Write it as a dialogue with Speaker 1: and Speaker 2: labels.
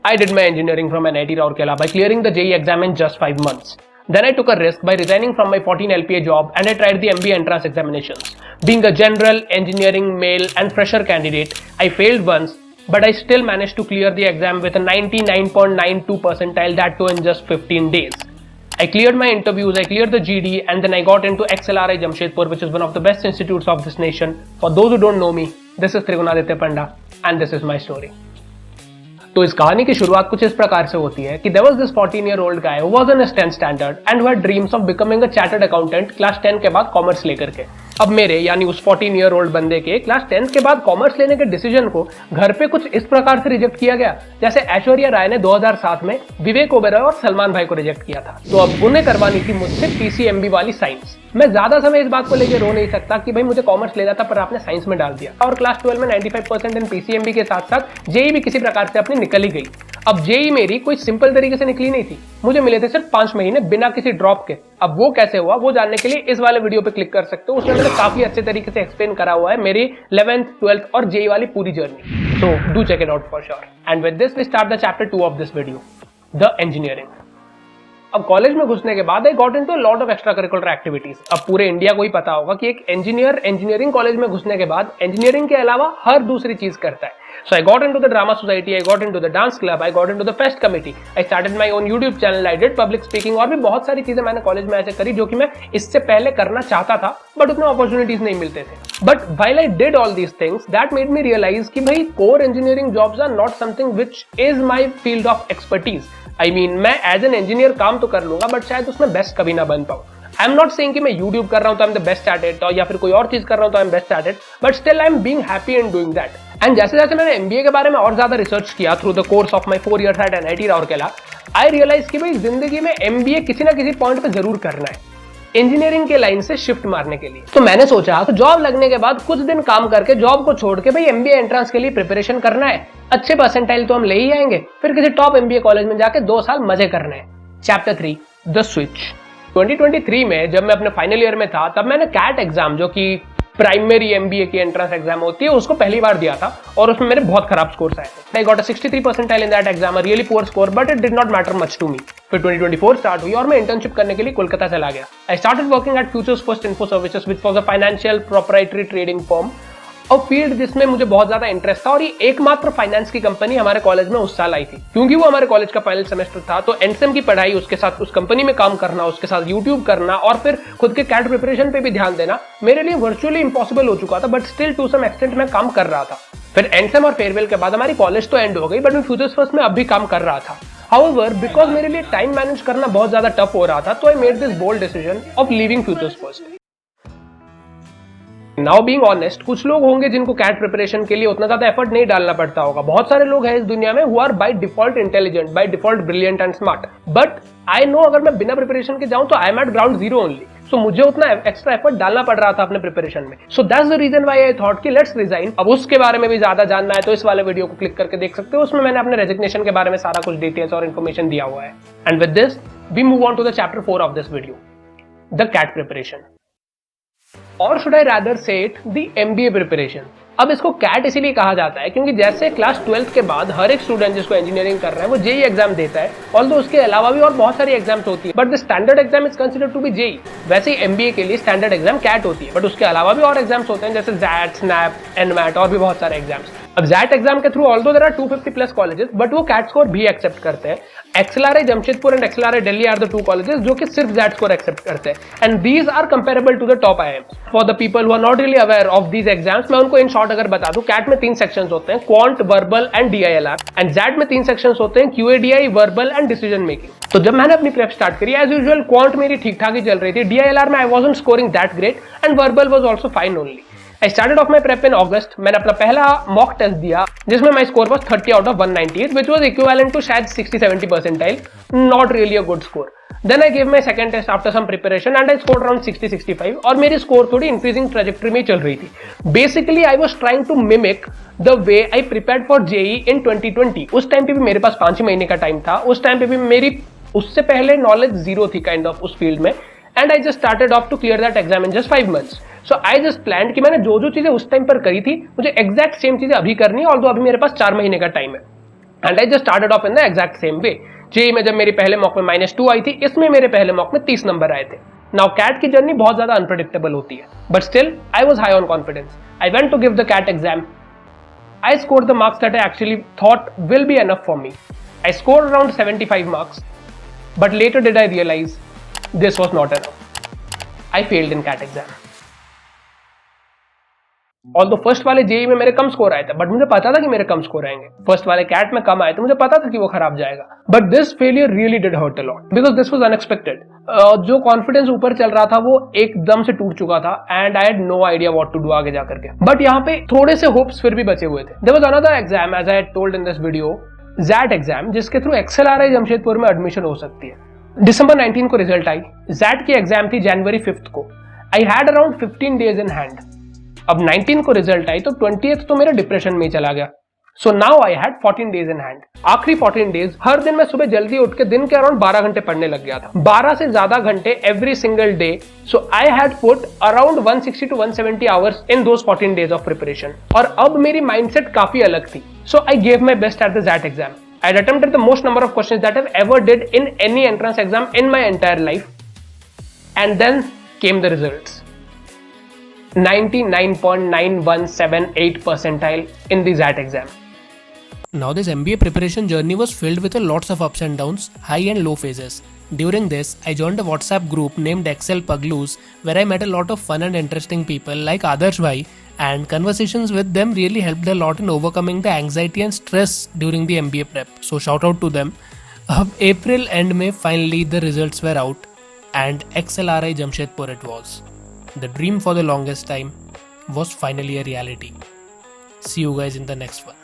Speaker 1: I did my engineering from NIT Rourkela by clearing the JEE exam in just 5 months. Then I took a risk by resigning from my 14 LPA job and I tried the MBA entrance examinations. Being a general, engineering, male and fresher candidate, I failed once, but I still managed to clear the exam with a 99.92 percentile, that too in just 15 days. I cleared my interviews, I cleared the GD, and then I got into XLRI Jamshedpur, which is one of the best institutes of this nation. For those who don't know me, this is Trigunaditya Panda and this is my story. तो इस कहानी की शुरुआत कुछ इस प्रकार से होती है कि there was this 14-year-old guy who was in his 10th standard and who had dreams of becoming a chartered accountant class 10 के बाद कॉमर्स लेकर के। अब मेरे यानी उस 14-year-old बंदे के क्लास 10th के बाद कॉमर्स लेने के डिसीजन को घर पे कुछ इस प्रकार से रिजेक्ट किया गया जैसे ऐश्वर्या राय ने 2007 में विवेक ओबेरॉय और सलमान भाई को रिजेक्ट किया था। तो अब उन्हें करवानी थी मुझसे पीसीएमबी वाली साइंस। मैं ज्यादा समय इस बात को लेकर रो नहीं सकता कि भाई मुझे कॉमर्स लेना था पर आपने साइंस में डाल दिया, और क्लास 12 में 95% इन पीसीएमबी के साथ साथ जेई भी किसी प्रकार से अपनी निकल ही गई। अब जेई मेरी कोई सिंपल तरीके से निकली नहीं थी, मुझे मिले थे सिर्फ 5 महीने बिना किसी ड्रॉप के। अब वो कैसे हुआ वो जानने के लिए इस वाले वीडियो पे क्लिक कर सकते हो, उसमें मैंने काफी अच्छे तरीके से एक्सप्लेन करा हुआ है मेरी 11th, 12th और जेई वाली पूरी journey. So do check it out for sure. And with this we start the chapter 2 of this video, the engineering. अब कॉलेज में घुसने के बाद I got into a lot of extra curricular activities. अब पूरे India को ही पता होगा कि एक इंजीनियर इंजीनियरिंग कॉलेज में घुसने के बाद इंजीनियरिंग के अलावा हर दूसरी चीज करता है। So I got into the drama society, I got into the dance club, I got into the fest committee, I started my own YouTube channel, I did public speaking और भी बहुत सारी चीजें मैंने कॉलेज में ऐसे करी जो कि मैं इससे पहले करना चाहता था बट उतने अपॉर्चुनिटीज नहीं मिलते थे। But while I did all these things, that made me realize कि भाई core engineering jobs are not something which is my field of expertise. I mean मैं as an engineer काम तो कर लूंगा बट शायद उसमें बेस्ट कभी ना बन पाऊँ। आई एम नॉट सेइंग कि मैं YouTube कर रहा हूं तो I am the best at it, या फिर कोई और चीज कर रहा हूं तो I M best at it, but still I am being happy in doing that. And जैसे जैसे मैंने एमबीए के बारे में और ज्यादा रिसर्च किया through the course of my 4 years at NIT Rourkela, I realise कि भाई जिंदगी में एमबीए किसी ना किसी पॉइंट पे जरूर करना है इंजीनियरिंग के लाइन से शिफ्ट मारने के लिए। तो मैंने सोचा तो जॉब लगने के बाद कुछ दिन काम करके जॉब को छोड़ के भाई एमबीए एंट्रेंस के लिए प्रिपरेशन करना है। अच्छे परसेंटाइल तो हम ले ही आएंगे, फिर किसी टॉप एमबीए कॉलेज में जाके 2 साल मजे करने हैं। Chapter 3, the switch. 2023 में जब मैं अपने फाइनल ईयर में था तब मैंने कैट एग्जाम जो कि प्राइमरी एमबीए की एंट्रेंस एग्जाम होती है उसको पहली बार दिया था और उसमें मेरे बहुत खराब स्कोर्स आए थे। I got a 63 percentile in that exam, a really poor score, but it did not matter much to me. फिर 2024 स्टार्ट हुई और मैं इंटर्नशिप करने के लिए कोलकाता चला गया। I started working at futures first info services which was a financial proprietary trading firm, और फील्ड जिसमें मुझे बहुत ज्यादा इंटरेस्ट था, और ये एकमात्र फाइनेंस की कंपनी हमारे कॉलेज में उस साल आई थी। क्योंकि वो हमारे कॉलेज का फाइनल सेमेस्टर था तो एनसेम की पढ़ाई, उसके साथ उस कंपनी में काम करना, उसके साथ यूट्यूब करना और फिर खुद के कैट प्रिपरेशन पे भी ध्यान देना मेरे लिए वर्चुअली इंपॉसिबल हो चुका था, but still to some extent मैं काम कर रहा था। फिर एनसेम और फेयरवेल के बाद हमारी कॉलेज तो एंड हो गई बट मैं फ्यूचर्स फर्स्ट में अब भी काम कर रहा था। हाउएवर बिकॉज मेरे लिए टाइम मैनेज करना बहुत ज्यादा टफ हो रहा था तो I made this bold decision of leaving futures first. Now being honest, कुछ लोग होंगे जिनको कैट प्रिपरेशन के लिए उतना ज्यादा एफर्ट नहीं डालना पड़ता होगा। बहुत सारे लोग हैं इस दुनिया में who are by default intelligent, by default brilliant and smart, but I know अगर मैं बिना प्रिपरेशन के जाऊं तो I am at ground zero only. So मुझे उतना एक्स्ट्रा एफर्ट डालना पड़ रहा था अपने प्रिपरेशन में। So that's the reason why I thought कि लेट्स रिजाइन। अब उसके बारे में भी ज्यादा जानना है तो इस वाले वीडियो को क्लिक करके देख सकते हो, उसमें मैंने अपने रेजिग्नेशन के बारे में सारा कुछ डिटेल्स और इन्फॉर्मेशन दिया हुआ है। And with this we move on to the chapter 4 of this video, the CAT preparation, और should I rather say it the MBA preparation. अब इसको कैट इसीलिए कहा जाता है क्योंकि जैसे क्लास 12th के बाद हर एक स्टूडेंट जिसको इंजीनियरिंग कर रहा है वो जेई एग्जाम देता है, ऑल्दो उसके अलावा भी और बहुत सारी एग्जाम्स होती है, but the standard exam is considered to be JEE. वैसे ही एमबीए के लिए स्टैंडर्ड एग्जाम कैट होती है, बट उसके अलावा भी और एग्जाम्स होते हैं जैसे जैट, स्नैप, एनमैट और भी बहुत सारे एग्जाम्स। अब जैट एग्जाम के through although there are 250+ colleges but वो कैट स्कोर भी एक्सेप्ट करते हैं। XLRI Jamshedpur and XLRI Delhi are the 2 colleges जो कि सिर्फ जैट स्कोर एक्सेप्ट करते हैं, and these are comparable to the top IIMs. For the people who are not really aware of these exams, मैं उनको इन शॉर्ट अगर बता दूं, कैट में 3 सेक्शंस होते हैं, quant, verbal and DILR, and XAT में 3 सेक्शंस होते हैं, QADI, verbal and decision making. तो जब मैंने अपनी प्रेप स्टार्ट करी एज यूजुअल क्वांट मेरी ठीक ठाक ही चल रही थी, डीआईएलआर में I wasn't scoring that great and verbal was also fine only. I started off my prep in August. मैंने अपना पहला मॉक टेस्ट दिया जिसमें my score was 30 out of 198 which was equivalent to शायद 60-70 percentile, not really a good score. Then I gave my second test after some preparation and I scored around 60-65 और मेरी score थोड़ी increasing trajectory में चल रही थी। Basically I was trying to mimic the way I prepared for JEE in 2020. उस time पे भी मेरे पास 5 महीने का टाइम था, उस टाइम पे भी मेरी उससे पहले नॉलेज जीरो थी काइंड ऑफ उस फील्ड में, and I just started off to clear that exam in just 5 months. So I just plan कि मैंने जो जो चीजें उस टाइम पर करी थी मुझे एग्जैक्ट सेम चीजें अभी करनी है, ऑल्दो अभी मेरे पास 4 महीने का टाइम है। And I just started off in the exact same way. JEE में जब मेरी पहले मॉक में -2 आई थी, इसमें मेरे पहले मॉक में 30 नंबर आए थे। नाउ कैट की जर्नी बहुत ज्यादा अनप्रेडिक्टेबल होती है, but still I was high on confidence. I went to give the CAT exam. I scored the marks that I actually thought will be enough for me. I scored around 75 marks, but later did I realize this was not enough. I failed in CAT exam. Although first वाले JEE में मेरे कम score आए थे, but मुझे पता था कि मेरे कम स्कोर आएंगे। फर्स्ट वाले कैट में कम आए थे, मुझे पता था कि वो खराब जाएगा। But this failure really did hurt a lot because this was unexpected. जो कॉन्फिडेंस ऊपर चल रहा था वो एकदम से टूट चुका था and I had no idea what to do आगे जाकर के। बट यहाँ पे थोड़े से होप्स फिर भी बचे हुए थे। There was another exam as I had told in this video, XAT exam, जिसके थ्रू XLRI जमशेदपुर में एडमिशन हो सकती है। दिसंबर 19 को रिजल्ट आई। जैट की एग्जाम थी जनवरी 5 को। I had around 15 days in hand. अब 19 को रिजल्ट आई तो 20th तो मेरा डिप्रेशन में ही चला गया। So now I had 14 days in hand. आखिरी 14 डेज हर दिन मैं सुबह जल्दी उठ के दिन के अराउंड 12 घंटे पढ़ने लग गया था, 12 से ज्यादा घंटे every single day. So I had put around 160 to 170 hours in those 14 days of preparation. और अब मेरी माइंडसेट काफी अलग थी। So I gave my best at the JAT exam. I had attempted the most number of questions that I've ever did in any entrance exam in my entire life. And then came the results. 99.9178 percentile in the ZAT exam.
Speaker 2: Now this MBA preparation journey was filled with lots of ups and downs, high and low phases. During this, I joined a WhatsApp group named Excel Pagloos, where I met a lot of fun and interesting people like Adarsh Bhai, and conversations with them really helped a lot in overcoming the anxiety and stress during the MBA prep. So shout out to them. April end May finally the results were out and XLRI Jamshedpur it was. The dream for the longest time was finally a reality. See you guys in the next one.